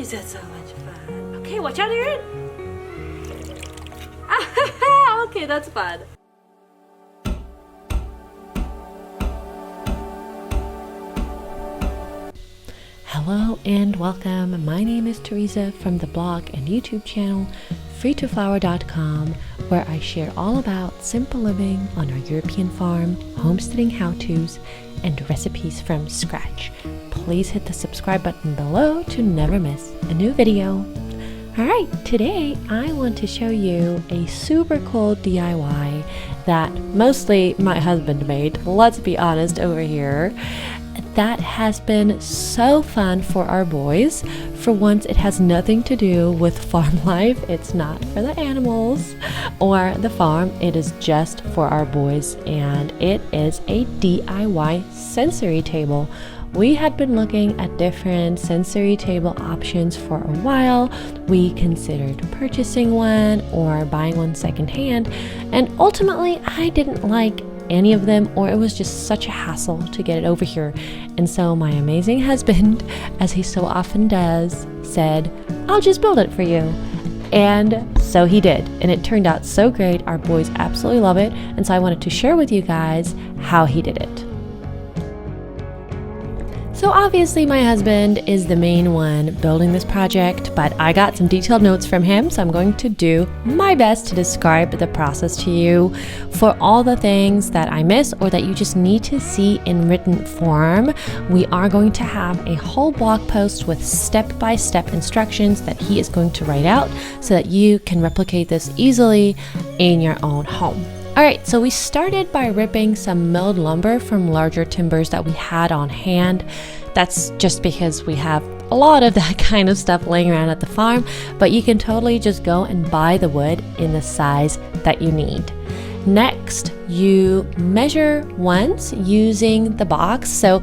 Is that so much fun? Okay, watch out, Aaron. Okay, that's fun. Hello and welcome. My name is Teresa from the blog and YouTube channel freetoflower.com, where I share all about simple living on our European farm, homesteading how-tos, and recipes from scratch. Please hit the subscribe button below to never miss a new video. Alright, today I want to show you a super cool DIY that mostly my husband made, let's be honest over here. That has been so fun for our boys. For once, it has nothing to do with farm life. It's not for the animals or the farm. It is just for our boys, and it is a DIY sensory table. We had been looking at different sensory table options for a while. We considered purchasing one or buying one secondhand, and ultimately I didn't like any of them, or it was just such a hassle to get it over here. And so my amazing husband, as he so often does, said, I'll just build it for you. And so he did, and it turned out so great. Our boys absolutely love it, and so I wanted to share with you guys how he did it. So obviously my husband is the main one building this project, but I got some detailed notes from him, so I'm going to do my best to describe the process to you. For all the things that I miss or that you just need to see in written form, we are going to have a whole blog post with step-by-step instructions that he is going to write out so that you can replicate this easily in your own home. Alright, so we started by ripping some milled lumber from larger timbers that we had on hand. That's just because we have a lot of that kind of stuff laying around at the farm, but you can totally just go and buy the wood in the size that you need. Next, you measure once using the box. So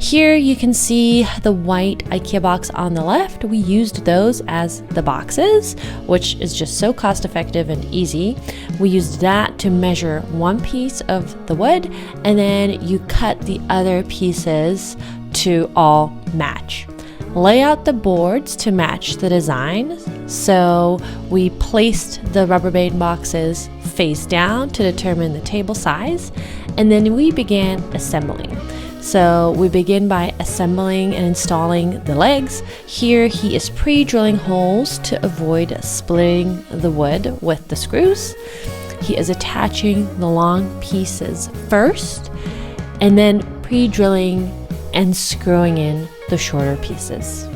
here you can see the white IKEA box on the left. We used those as the boxes, which is just so cost effective and easy. We used that to measure one piece of the wood, and then you cut the other pieces to all match. Lay out the boards to match the design. So we placed the Rubbermaid boxes face down to determine the table size, and then we began assembling. So we begin by assembling and installing the legs. Here he is pre-drilling holes to avoid splitting the wood with the screws. He is attaching the long pieces first, and then pre-drilling and screwing in the shorter pieces.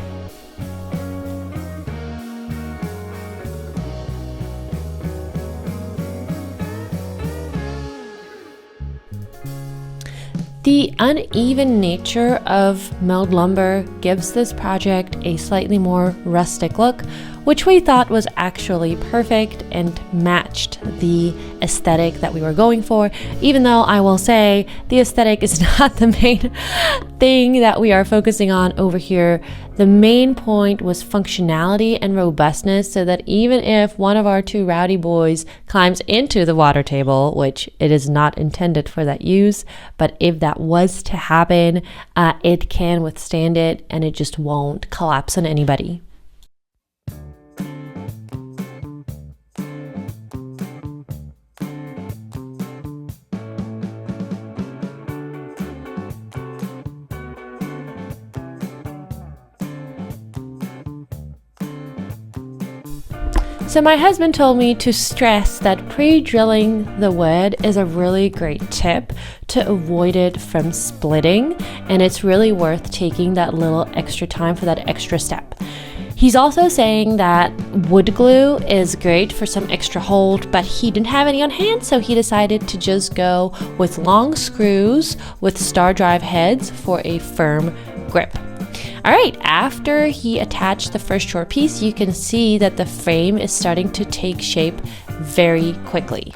The uneven nature of milled lumber gives this project a slightly more rustic look, which we thought was actually perfect and matched the aesthetic that we were going for, even though I will say the aesthetic is not the main thing that we are focusing on over here. The main point was functionality and robustness, so that even if one of our two rowdy boys climbs into the water table, which it is not intended for that use, but if that was to happen, it can withstand it and it just won't collapse on anybody. So my husband told me to stress that pre-drilling the wood is a really great tip to avoid it from splitting, and it's really worth taking that little extra time for that extra step. He's also saying that wood glue is great for some extra hold, but he didn't have any on hand, so he decided to just go with long screws with star drive heads for a firm grip. Alright, after he attached the first short piece, you can see that the frame is starting to take shape very quickly.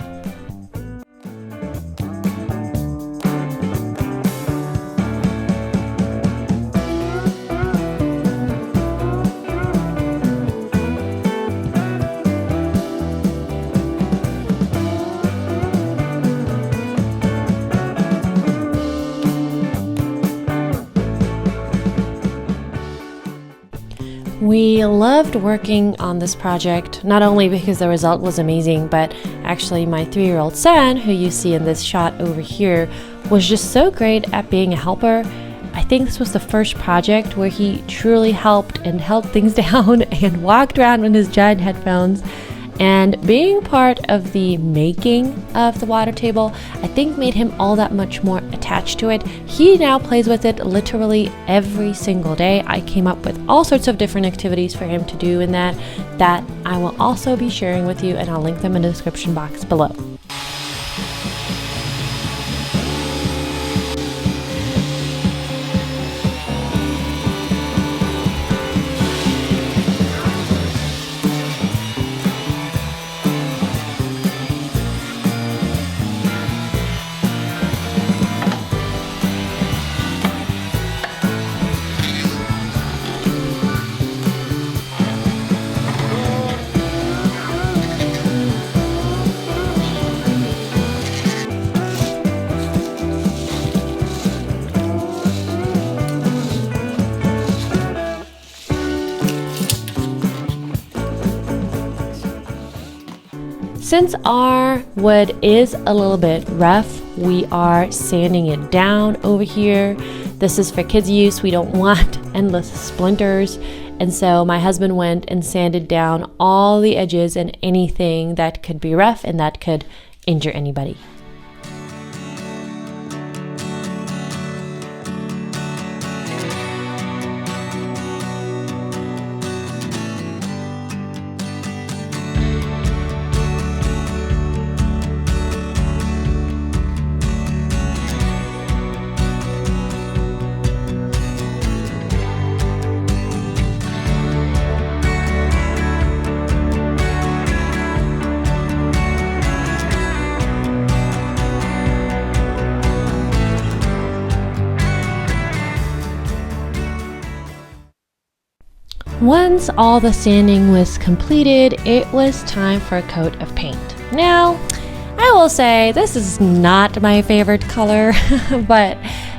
We loved working on this project, not only because the result was amazing, but actually my 3-year-old son, who you see in this shot over here, was just so great at being a helper. I think this was the first project where he truly helped and held things down and walked around with his giant headphones. And being part of the making of the water table, I think made him all that much more attached to it. He now plays with it literally every single day. I came up with all sorts of different activities for him to do in that I will also be sharing with you, and I'll link them in the description box below. Since our wood is a little bit rough, we are sanding it down over here. This is for kids' use. We don't want endless splinters. And so my husband went and sanded down all the edges and anything that could be rough and that could injure anybody. Once all the sanding was completed, it was time for a coat of paint. Now, I will say this is not my favorite color, but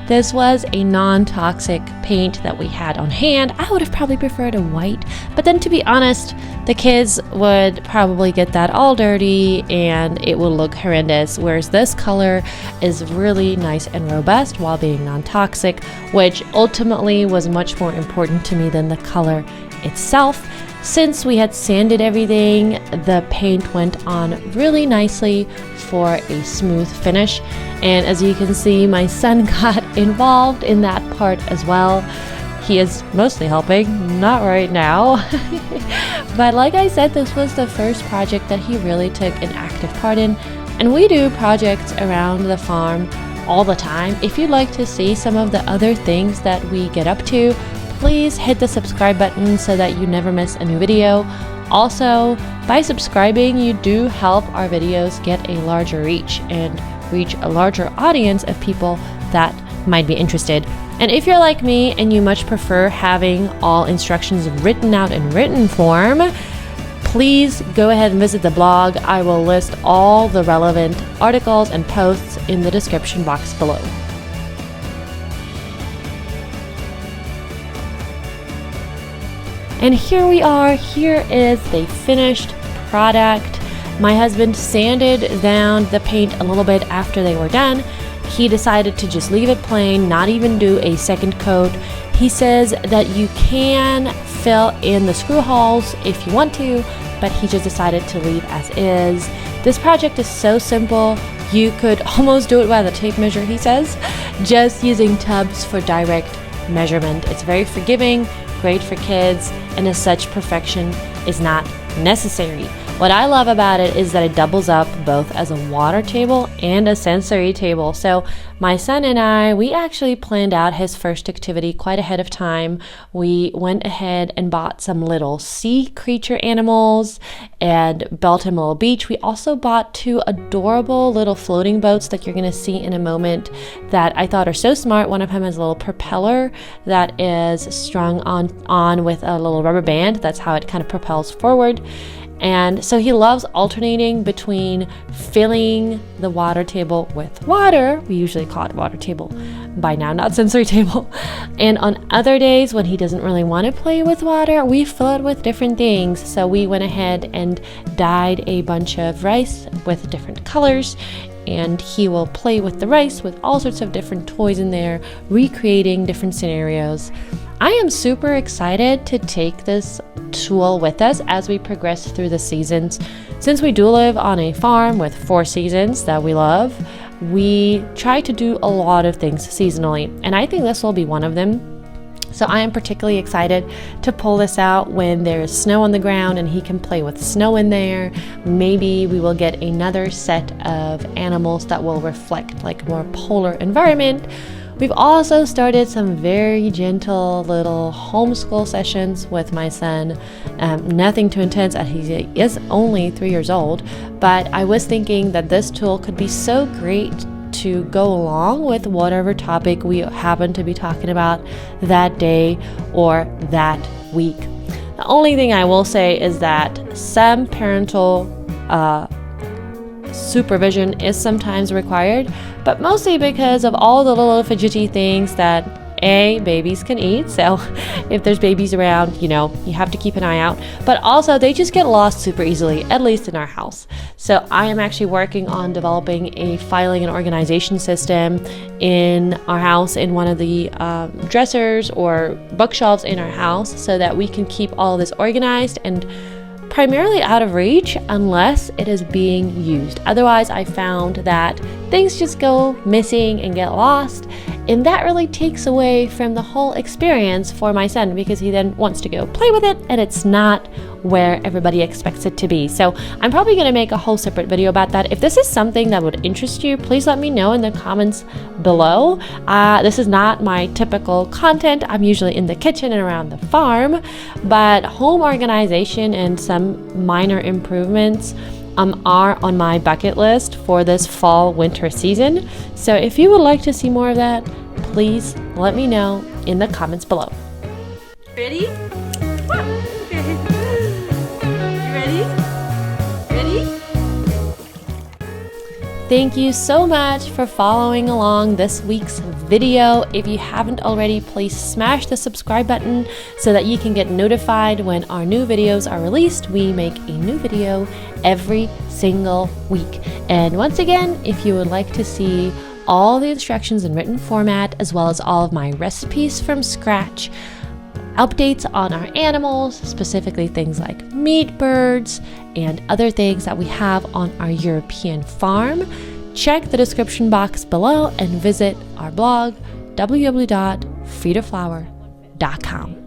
this was a non-toxic paint that we had on hand. I would have probably preferred a white, but then to be honest, the kids would probably get that all dirty and it would look horrendous, whereas this color is really nice and robust while being non-toxic, which ultimately was much more important to me than the color itself. Since we had sanded everything, the paint went on really nicely for a smooth finish. And as you can see, my son got involved in that part as well. He is mostly helping, not right now. But like I said, this was the first project that he really took an active part in. And we do projects around the farm all the time. If you'd like to see some of the other things that we get up to, please hit the subscribe button so that you never miss a new video. Also, by subscribing, you do help our videos get a larger reach and reach a larger audience of people that might be interested. And if you're like me and you much prefer having all instructions written out in written form, please go ahead and visit the blog. I will list all the relevant articles and posts in the description box below. And here we are. Here is the finished product. My husband sanded down the paint a little bit after they were done. He decided to just leave it plain, not even do a second coat. He says that you can fill in the screw holes if you want to, but he just decided to leave as is. This project is so simple. You could almost do it by the tape measure, he says, just using tubs for direct measurement. It's very forgiving, great for kids, and as such, perfection is not necessary. What I love about it is that it doubles up both as a water table and a sensory table. So my son and I, we actually planned out his first activity quite ahead of time. We went ahead and bought some little sea creature animals and built him a little beach. We also bought 2 adorable little floating boats that you're going to see in a moment that I thought are so smart. One of them has a little propeller that is strung on with a little rubber band. That's how it kind of propels forward. And so he loves alternating between filling the water table with water, we usually call it water table, by now, not sensory table. And on other days when he doesn't really want to play with water, we fill it with different things. So we went ahead and dyed a bunch of rice with different colors, and he will play with the rice with all sorts of different toys in there, recreating different scenarios. I am super excited to take this tool with us as we progress through the seasons. Since we do live on a farm with 4 seasons that we love, we try to do a lot of things seasonally, and I think this will be one of them. So I am particularly excited to pull this out when there is snow on the ground and he can play with snow in there. Maybe we will get another set of animals that will reflect like a more polar environment. We've also started some very gentle little homeschool sessions with my son. Nothing too intense as he is only 3 years old, but I was thinking that this tool could be so great to go along with whatever topic we happen to be talking about that day or that week. The only thing I will say is that some parental supervision is sometimes required, but mostly because of all the little fidgety things that babies can eat. So if there's babies around, you have to keep an eye out, but also they just get lost super easily, at least in our house. So I am actually working on developing a filing and organization system in our house, in one of the dressers or bookshelves in our house, so that we can keep all this organized and primarily out of reach unless it is being used. Otherwise, I found that things just go missing and get lost, and that really takes away from the whole experience for my son, because he then wants to go play with it and it's not where everybody expects it to be. So I'm probably going to make a whole separate video about that. If this is something that would interest you, please let me know in the comments below. This is not my typical content. I'm usually in the kitchen and around the farm, but home organization and some minor improvements are on my bucket list for this fall-winter season. So if you would like to see more of that, please let me know in the comments below. Ready? Okay. You ready? Ready? Thank you so much for following along this week's video. If you haven't already, please smash the subscribe button so that you can get notified when our new videos are released. We make a new video every single week. And once again, if you would like to see all the instructions in written format, as well as all of my recipes from scratch, updates on our animals, specifically things like meat birds and other things that we have on our European farm, check the description box below and visit our blog, www.feedaflower.com.